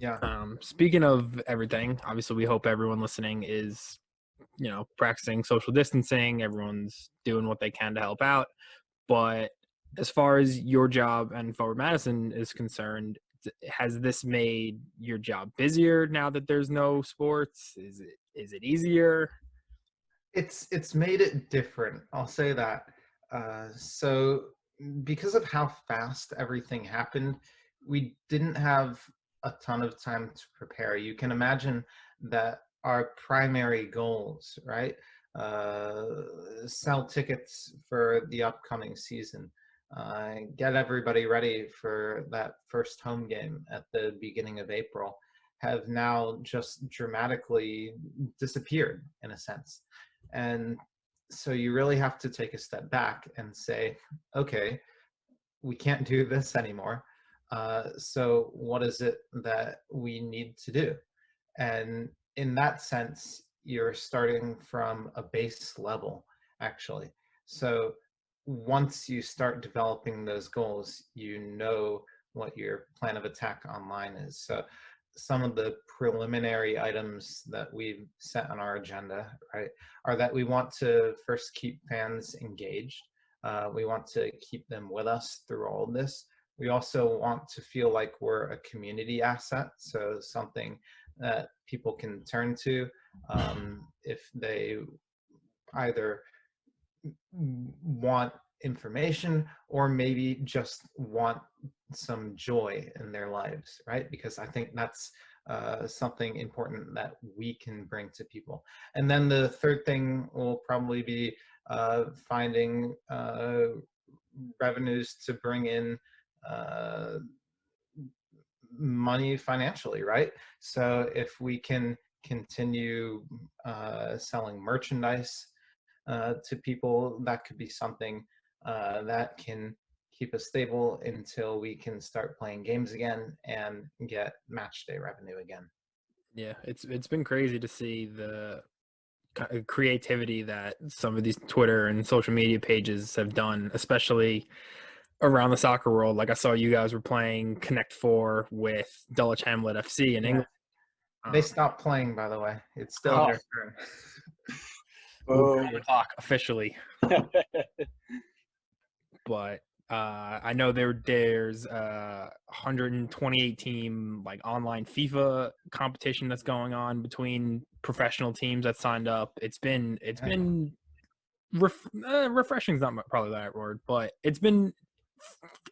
Yeah. Speaking of everything, obviously we hope everyone listening is, practicing social distancing. Everyone's doing what they can to help out. But as far as your job and Forward Madison is concerned, has this made your job busier now that there's no sports? Is it easier? It's made it different. I'll say that. So because of how fast everything happened, we didn't have a ton of time to prepare. You can imagine that our primary goals, right? Sell tickets for the upcoming season, get everybody ready for that first home game at the beginning of April, have now just dramatically disappeared in a sense. And so you really have to take a step back and say, okay, we can't do this anymore. So what is it that we need to do? And in that sense, you're starting from a base level, actually. So once you start developing those goals, you know what your plan of attack online is. So some of the preliminary items that we've set on our agenda, right, are that we want to first keep fans engaged. We want to keep them with us through all of this. We also want to feel like we're a community asset, so something that people can turn to if they either want information or maybe just want some joy in their lives, right? Because I think that's something important that we can bring to people. And then the third thing will probably be finding revenues to bring in uh, money financially, right? So if we can continue selling merchandise to people, that could be something that can keep us stable until we can start playing games again and get match day revenue again. Yeah, it's been crazy to see the creativity that some of these Twitter and social media pages have done, especially around the soccer world. Like I saw you guys were playing Connect Four with Dulwich Hamlet FC in Yeah, England. they Um, stopped playing, by the way. It's still oh, their turn. we'll be on Boom. the clock officially, but I know there's 128 team like online FIFA competition that's going on between professional teams that signed up. It's been refreshing is not probably the right word, but it's been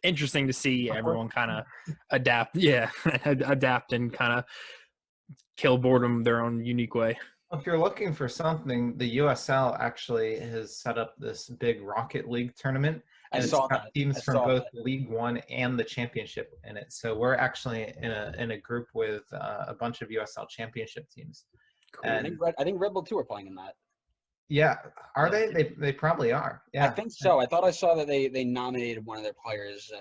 interesting to see everyone kind of adapt. Yeah, adapt and kind of kill boredom their own unique way. If you're looking for something, the USL actually has set up this big Rocket League tournament, I and it's saw got that. I teams from saw both that. League One and the Championship in it. So we're actually in a group with a bunch of USL Championship teams. Cool. And I think Red Bull 2 are playing in that. yeah, are Yeah. they probably are. I Yeah. think so. I thought I saw that they nominated one of their players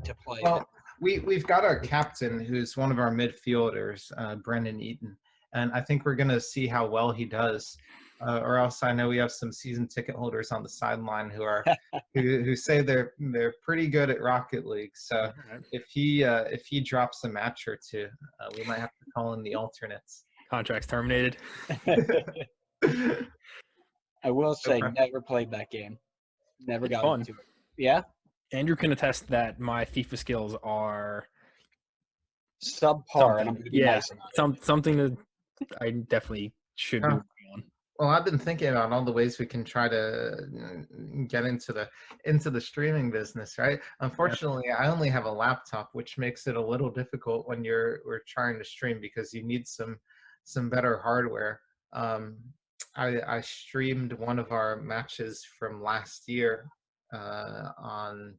to play. Well, we've got our captain, who's one of our midfielders, Brendan Eaton, and I think we're going to see how well he does. Or else, I know we have some season ticket holders on the sideline who say they're pretty good at Rocket League. So Right. if he drops a match or two, we might have to call in the alternates. Contracts terminated. I will say, Okay. never played that game. Never It's got fun. into it. Yeah? Andrew can attest that my FIFA skills are Subpar, and I'm something. going to be Yeah, nice about it. something that I definitely should be Yeah. working on. Well, I've been thinking about all the ways we can try to get into the streaming business, right? Unfortunately, I only have a laptop, which makes it a little difficult when we're trying to stream because you need some better hardware. I streamed one of our matches from last year on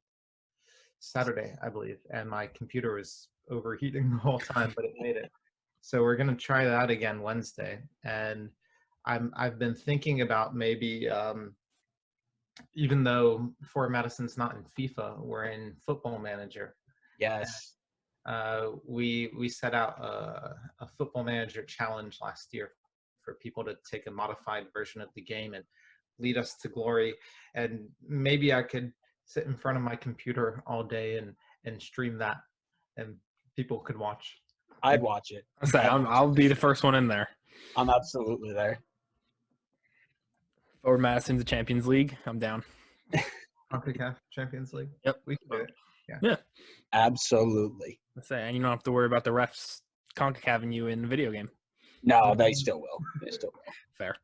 Saturday, I believe, and my computer was overheating the whole time, but it made it. So we're gonna try that again Wednesday, and I've been thinking about maybe even though Fort Madison's not in FIFA, we're in Football Manager. Yes. We set out a Football Manager challenge last year for people to take a modified version of the game and lead us to glory. And maybe I could sit in front of my computer all day and stream that, and people could watch. I'd watch it. I say I'll be the first one in there. I'm absolutely there. Forward Madison's the Champions League. I'm down. CONCACAF Champions League. Yep. We can do it. Yeah. Absolutely. I say, and you don't have to worry about the refs CONCACAFing you in the video game. No, they still will. They still will. Fair.